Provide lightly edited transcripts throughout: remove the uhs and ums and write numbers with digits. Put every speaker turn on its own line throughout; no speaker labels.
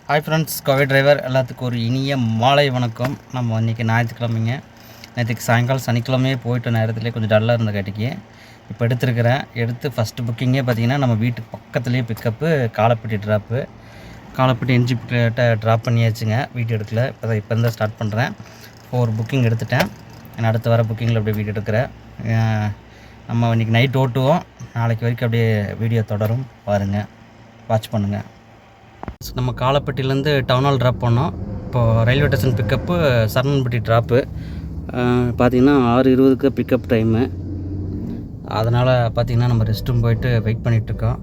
Hi friends, Kovai driver எல்லாத்துக்கும் ஒரு இனிய மாலை வணக்கம். நம்ம இன்றைக்கி ஞாயிற்றுக்கிழமைங்க. நேற்றுக்கு சாயங்காலம் சனிக்கிழமையே போயிட்ட நேரத்துலேயே கொஞ்சம் டல்லாக இருந்த காட்டிக்கு இப்போ எடுத்து ஃபஸ்ட்டு புக்கிங்கே பார்த்திங்கன்னா நம்ம வீட்டுக்கு பக்கத்துலேயே பிக்கப்பு காலப்பட்டி ட்ராப்பு. காலப்பட்டி என்ஜிபிட்ட ட்ராப் பண்ணியாச்சுங்க. வீடியோ எடுக்கல, இப்போ இருந்தால் ஸ்டார்ட் பண்ணுறேன். ஒரு புக்கிங் எடுத்துட்டேன். நான் அடுத்து வர புக்கிங்கில் அப்படியே வீடியோ எடுக்கிறேன். நம்ம இன்றைக்கி நைட் ஓட்டுவோம். நாளைக்கு வரைக்கும் அப்படியே வீடியோ தொடரும், பாருங்கள், வாட்ச் பண்ணுங்கள். நம்ம காலப்பட்டிலேருந்து டவுன் ஹால் ட்ராப் பண்ணோம். இப்போது ரயில்வே ஸ்டேஷன் பிக்கப்பு சரவணன்பட்டி ட்ராப்பு. பார்த்திங்கன்னா 6:20 பிக்கப் டைமு. அதனால் பார்த்திங்கன்னா நம்ம ரெஸ்ட் ரூம் போயிட்டு வெயிட் பண்ணிகிட்ருக்கோம்.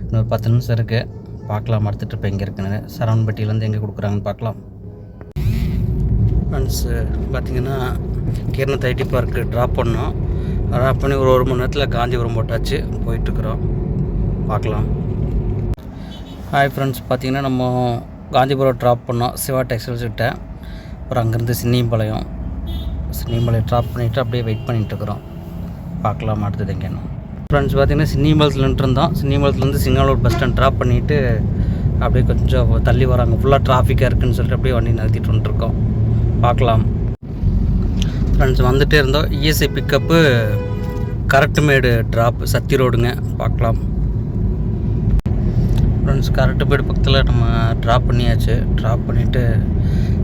இன்னொரு 10 நிமிஷம் இருக்குது. பார்க்கலாம் அடுத்த ட்ரிப் எங்கே இருக்குன்னு, சரவணன்பட்டியிலேருந்து எங்கே கொடுக்குறாங்கன்னு பார்க்கலாம். ஃப்ரெண்ட்ஸு பார்த்திங்கன்னா கீரனூர் ஐடி பார்க்கு ட்ராப் பண்ணோம். ட்ராப் பண்ணி ஒரு மணி நேரத்தில் காந்திபுரம் போட்டாச்சு. போயிட்டுருக்குறோம், பார்க்கலாம். ஹாய் ஃப்ரெண்ட்ஸ், பார்த்திங்கன்னா நம்ம காந்திபுரம் ட்ராப் பண்ணோம் சிவா டெக்ஸ்டைல்ஸ் கிட்ட. அப்புறம் அங்கேருந்து சின்னிபாளையம் ட்ராப் பண்ணிவிட்டு அப்படியே வெயிட் பண்ணிகிட்ருக்குறோம். பார்க்கலாம் அடுத்தது எங்கேன்னு. ஃப்ரெண்ட்ஸ் பார்த்திங்கன்னா சின்னிபாளையத்தில் நின்றுருந்தோம். சின்னிபாளையத்துலேருந்து சிங்கானூர் பஸ் ஸ்டாண்ட் ட்ராப் பண்ணிவிட்டு அப்படியே கொஞ்சம் தள்ளி வராங்க. ஃபுல்லாக டிராஃபிக்காக இருக்குதுன்னு சொல்லிட்டு அப்படியே வண்டி நிறுத்திட்டு வந்துட்டுருக்கோம். பார்க்கலாம். ஃப்ரெண்ட்ஸ் வந்துகிட்டே இருந்தோம். இஎஸ்ஐ பிக்கப்பு கரெக்டுமேடு ட்ராப் சத்தி ரோடுங்க. பார்க்கலாம். ஃப்ரெண்ட்ஸ் கரெக்டுமேடு பக்கத்தில் நம்ம ட்ராப் பண்ணியாச்சு. ட்ராப் பண்ணிவிட்டு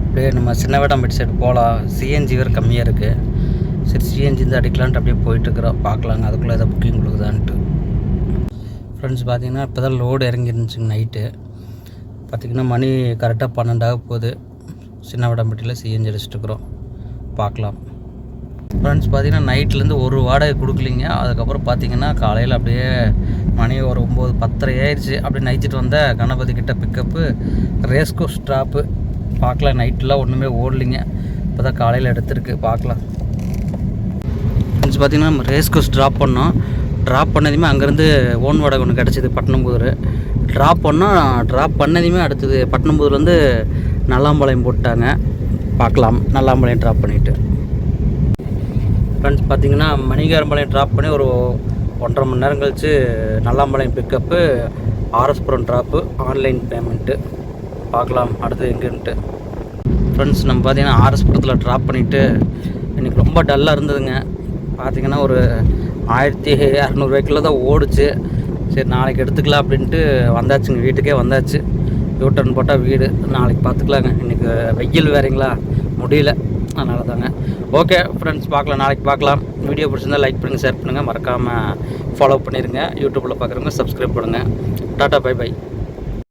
அப்படியே நம்ம சின்ன வேடாம்பேட்டை சைடு போகலாம். சிஎன்ஜி வேறு கம்மியாக இருக்குது. சரி சிஎன்ஜி இந்த அடிக்கலான்ட்டு அப்படியே போயிட்டுருக்குறோம். பார்க்கலாங்க அதுக்குள்ளே எதாவது புக்கிங் கொடுக்குதான்ட்டு. ஃப்ரெண்ட்ஸ் பார்த்திங்கன்னா இப்போ தான் லோடு இறங்கிருந்துச்சுங்க. நைட்டு பார்த்திங்கன்னா மணி கரெக்டாக 12 போகுது. சின்ன வேடாம்பேட்டையில் சிஎன்ஜி அடிச்சிட்ருக்குறோம். பார்க்கலாம். ஃப்ரெண்ட்ஸ் பார்த்திங்கன்னா நைட்லேருந்து ஒரு வாடகை கொடுக்கலிங்க. அதுக்கப்புறம் பார்த்திங்கன்னா காலையில் அப்படியே மணி ஒரு 9:10 ஆயிடுச்சு. அப்படியே நைச்சிட்டு வந்த கணபதி கிட்ட பிக்கப்பு ரேஸ்கோஸ் ட்ராப்பு. பார்க்கலாம். நைட்டெலாம் ஒன்றுமே ஓடலிங்க. இப்போ தான் காலையில் எடுத்துருக்கு. பார்க்கலாம். ஃப்ரெண்ட்ஸ் பார்த்திங்கன்னா நம்ம ரேஸ்கோஸ் ட்ராப் பண்ணோம். ட்ராப் பண்ணதுமே அங்கேருந்து ஓன் வாடகை ஒன்று கிடச்சிது பட்டணம்புதூர். ட்ராப் பண்ணதுமே அடுத்தது பட்டணம்புதூர்லேருந்து நல்லாம்பாளையம் போட்டாங்க. பார்க்கலாம். நல்லாம்பாளையம் ட்ராப் பண்ணிவிட்டு ஃப்ரெண்ட்ஸ் பார்த்திங்கன்னா மணிகாரம்பாளையம் ட்ராப் பண்ணி ஒரு 1.5 மணி நேரம் கழித்து Nallampalayam pickup RS Puram drop. Online payment. பார்க்கலாம் அடுத்து எங்கேன்ட்டு. ஃப்ரெண்ட்ஸ் நம்ம பார்த்திங்கன்னா ஆர்எஸ்புரத்தில் ட்ராப் பண்ணிவிட்டு இன்றைக்கி ரொம்ப டல்லாக இருந்ததுங்க. பார்த்திங்கன்னா ஒரு 1600 வெஹிக்கிளில் தான் ஓடிச்சு. சரி நாளைக்கு எடுத்துக்கலாம் அப்படின்ட்டு வந்தாச்சுங்க. வீட்டுக்கே வந்தாச்சு. யூட்டர்ன் போட்டால் வீடு. நாளைக்கு பார்த்துக்கலாங்க. இன்றைக்கி வெயில் வேறுங்களா, முடியல. அதனால தாங்க. ஓகே ஃப்ரெண்ட்ஸ், பார்க்கலாம். நாளைக்கு பார்க்கலாம். வீடியோ பிடிச்சிருந்தால் லைக் பண்ணுங்கள், ஷேர் பண்ணுங்கள், மறக்காமல் ஃபாலோ பண்ணிடுங்க. யூடியூப்பில் பார்க்குறவங்க சப்ஸ்கிரைப் பண்ணுங்கள். Tata, bye by.